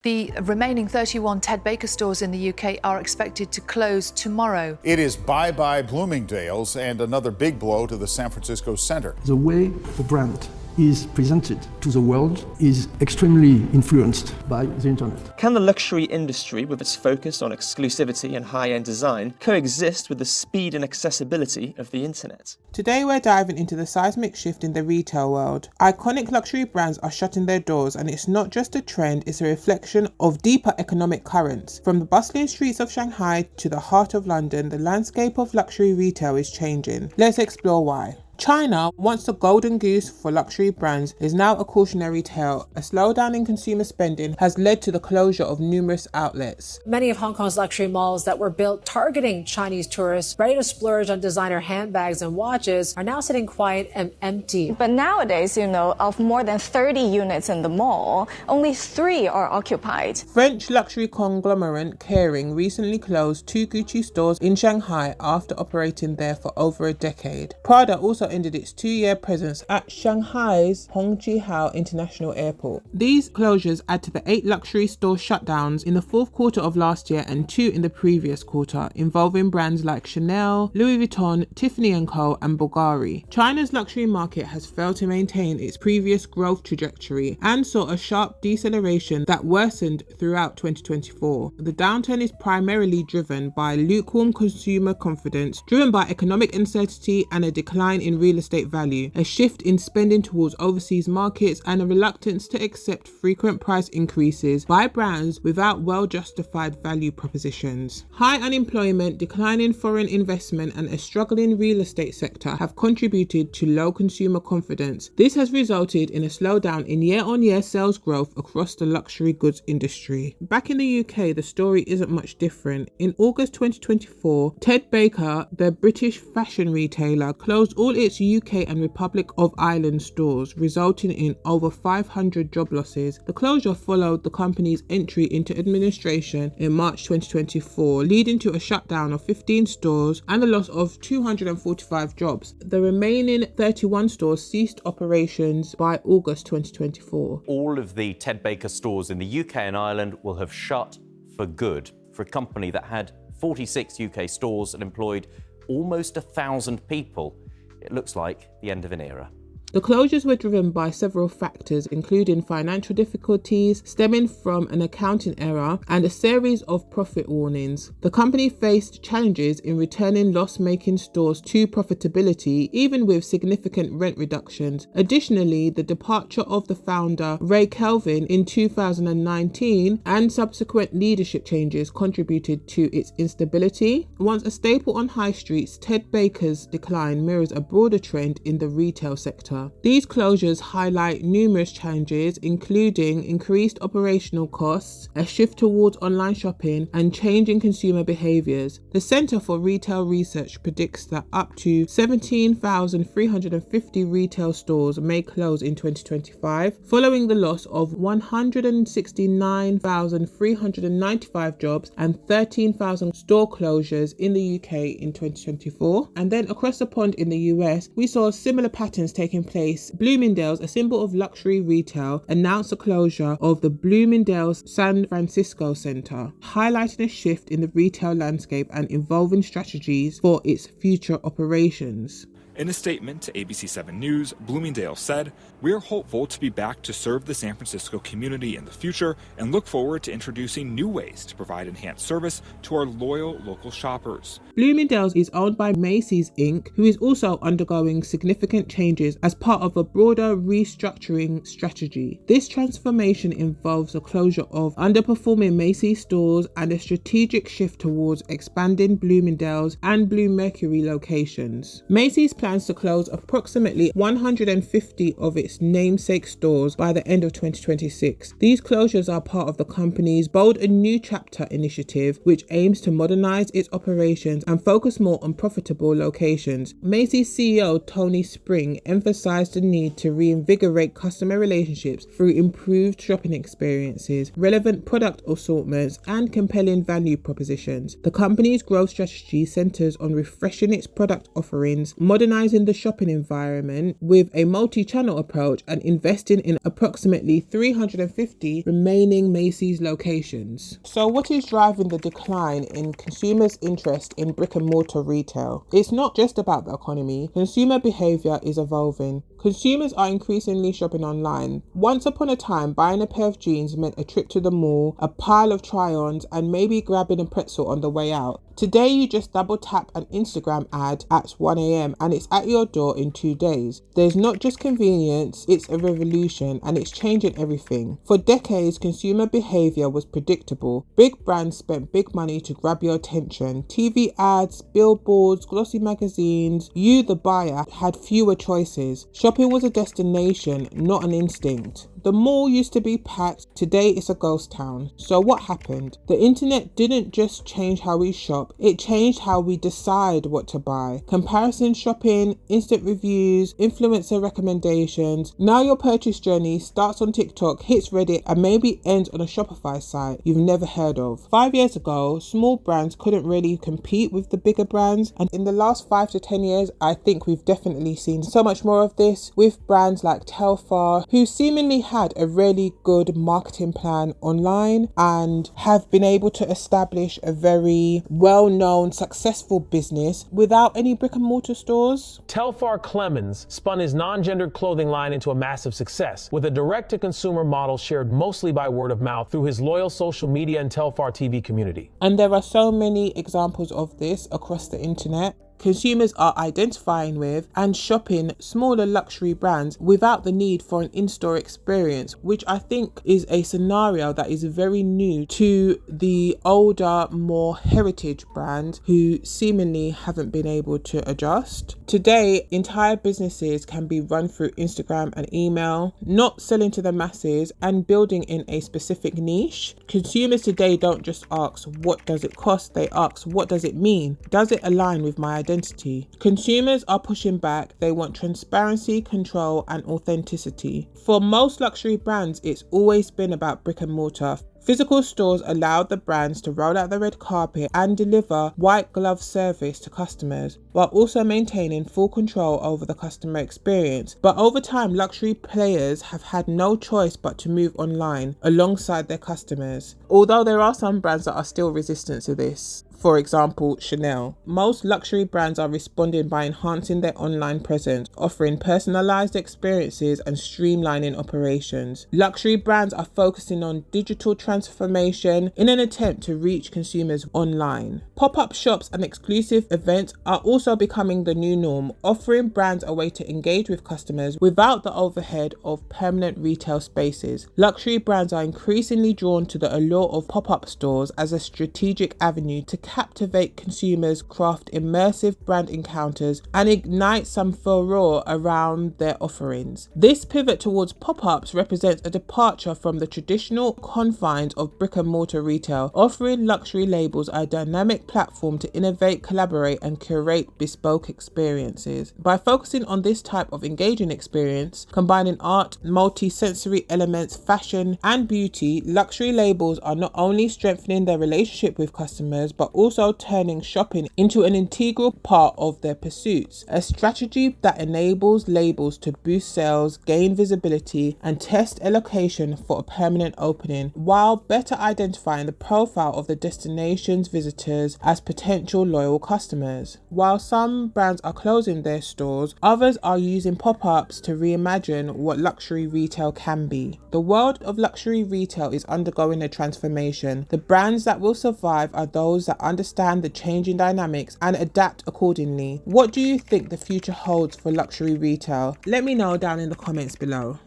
The remaining 31 Ted Baker stores in the UK are expected to close tomorrow. It is bye-bye Bloomingdale's and another big blow to the San Francisco center. The way the brand is presented to the world is extremely influenced by the internet. Can the luxury industry, with its focus on exclusivity and high-end design, coexist with the speed and accessibility of the internet? Today we're diving into the seismic shift in the retail world. Iconic luxury brands are shutting their doors, and it's not just a trend, it's a reflection of deeper economic currents. From the bustling streets of Shanghai to the heart of London, the landscape of luxury retail is changing. Let's explore why. China, once the golden goose for luxury brands, is now a cautionary tale. A slowdown in consumer spending has led to the closure of numerous outlets. Many of Hong Kong's luxury malls that were built targeting Chinese tourists, ready to splurge on designer handbags and watches, are now sitting quiet and empty. But nowadays, of more than 30 units in the mall, only 3 are occupied. French luxury conglomerate Kering recently closed 2 Gucci stores in Shanghai after operating there for over a decade. Prada also ended its 2-year presence at Shanghai's Hongqiao International Airport. These closures add to the 8 luxury store shutdowns in the fourth quarter of last year and 2 in the previous quarter, involving brands like Chanel, Louis Vuitton, Tiffany & Co. and Bulgari. China's luxury market has failed to maintain its previous growth trajectory and saw a sharp deceleration that worsened throughout 2024. The downturn is primarily driven by lukewarm consumer confidence, driven by economic uncertainty and a decline in real estate value, a shift in spending towards overseas markets, and a reluctance to accept frequent price increases by brands without well-justified value propositions. High unemployment, declining foreign investment, and a struggling real estate sector have contributed to low consumer confidence. This has resulted in a slowdown in year-on-year sales growth across the luxury goods industry. Back in the UK, the story isn't much different. In August 2024, Ted Baker, the British fashion retailer, closed all its UK and Republic of Ireland stores, resulting in over 500 job losses. The closure followed the company's entry into administration in March 2024, leading to a shutdown of 15 stores and the loss of 245 jobs. The remaining 31 stores ceased operations by August 2024. All of the Ted Baker stores in the UK and Ireland will have shut for good, for a company that had 46 UK stores and employed almost 1,000 people. It looks like the end of an era. The closures were driven by several factors, including financial difficulties stemming from an accounting error and a series of profit warnings. The company faced challenges in returning loss-making stores to profitability, even with significant rent reductions. Additionally, the departure of the founder, Ray Kelvin, in 2019 and subsequent leadership changes contributed to its instability. Once a staple on high streets, Ted Baker's decline mirrors a broader trend in the retail sector. These closures highlight numerous challenges, including increased operational costs, a shift towards online shopping, and changing consumer behaviours. The Centre for Retail Research predicts that up to 17,350 retail stores may close in 2025, following the loss of 169,395 jobs and 13,000 store closures in the UK in 2024. And then across the pond in the US, we saw similar patterns taking place. Bloomingdale's, a symbol of luxury retail, announced the closure of the Bloomingdale's San Francisco Center, highlighting a shift in the retail landscape and evolving strategies for its future operations. In a statement to ABC 7 News, Bloomingdale said, "We are hopeful to be back to serve the San Francisco community in the future and look forward to introducing new ways to provide enhanced service to our loyal local shoppers." Bloomingdale's is owned by Macy's Inc., who is also undergoing significant changes as part of a broader restructuring strategy. This transformation involves the closure of underperforming Macy's stores and a strategic shift towards expanding Bloomingdale's and Bluemercury locations. Macy's plans to close approximately 150 of its namesake stores by the end of 2026. These closures are part of the company's Bold a New Chapter initiative, which aims to modernize its operations and focus more on profitable locations. Macy's CEO Tony Spring emphasized the need to reinvigorate customer relationships through improved shopping experiences, relevant product assortments, and compelling value propositions. The company's growth strategy centers on refreshing its product offerings, modernizing modernising the shopping environment with a multi-channel approach and investing in approximately 350 remaining Macy's locations. So what is driving the decline in consumers' interest in brick and mortar retail? It's not just about the economy. Consumer behaviour is evolving. Consumers are increasingly shopping online. Once upon a time, buying a pair of jeans meant a trip to the mall, a pile of try-ons, and maybe grabbing a pretzel on the way out. Today, you just double tap an Instagram ad at 1 a.m. and it's at your door in 2 days. There's not just convenience, it's a revolution, and it's changing everything. For decades, consumer behavior was predictable. Big brands spent big money to grab your attention. TV ads, billboards, glossy magazines. You, the buyer, had fewer choices. Shopping was a destination, not an instinct. The mall used to be packed, today it's a ghost town. So what happened? The internet didn't just change how we shop, it changed how we decide what to buy. Comparison shopping, instant reviews, influencer recommendations. Now your purchase journey starts on TikTok, hits Reddit, and maybe ends on a Shopify site you've never heard of. 5 years ago, small brands couldn't really compete with the bigger brands, and in the last 5 to 10 years, I think we've definitely seen so much more of this with brands like Telfar, who seemingly had a really good marketing plan online and have been able to establish a very well-known, successful business without any brick and mortar stores. Telfar Clemens spun his non-gendered clothing line into a massive success with a direct-to-consumer model shared mostly by word of mouth through his loyal social media and Telfar TV community. And there are so many examples of this across the internet. Consumers are identifying with and shopping smaller luxury brands without the need for an in-store experience, which I think is a scenario that is very new to the older, more heritage brands who seemingly haven't been able to adjust. Today, entire businesses can be run through Instagram and email, not selling to the masses and building in a specific niche. Consumers today don't just ask, what does it cost? They ask, what does it mean? Does it align with my identity? Consumers are pushing back. They want transparency, control, and authenticity. For most luxury brands, it's always been about brick and mortar. Physical stores allowed the brands to roll out the red carpet and deliver white glove service to customers, while also maintaining full control over the customer experience. But over time, luxury players have had no choice but to move online alongside their customers. Although there are some brands that are still resistant to this. For example, Chanel. Most luxury brands are responding by enhancing their online presence, offering personalized experiences and streamlining operations. Luxury brands are focusing on digital transformation in an attempt to reach consumers online. Pop-up shops and exclusive events are also becoming the new norm, offering brands a way to engage with customers without the overhead of permanent retail spaces. Luxury brands are increasingly drawn to the allure of pop-up stores as a strategic avenue to captivate consumers, craft immersive brand encounters, and ignite some furore around their offerings. This pivot towards pop-ups represents a departure from the traditional confines of brick and mortar retail, offering luxury labels a dynamic platform to innovate, collaborate, and curate bespoke experiences. By focusing on this type of engaging experience, combining art, multi-sensory elements, fashion, and beauty, luxury labels are not only strengthening their relationship with customers, but also turning shopping into an integral part of their pursuits, a strategy that enables labels to boost sales, gain visibility, and test a location for a permanent opening, while better identifying the profile of the destination's visitors as potential loyal customers. While some brands are closing their stores, others are using pop-ups to reimagine what luxury retail can be. The world of luxury retail is undergoing a transformation. The brands that will survive are those that understand the changing dynamics and adapt accordingly. What do you think the future holds for luxury retail? Let me know down in the comments below.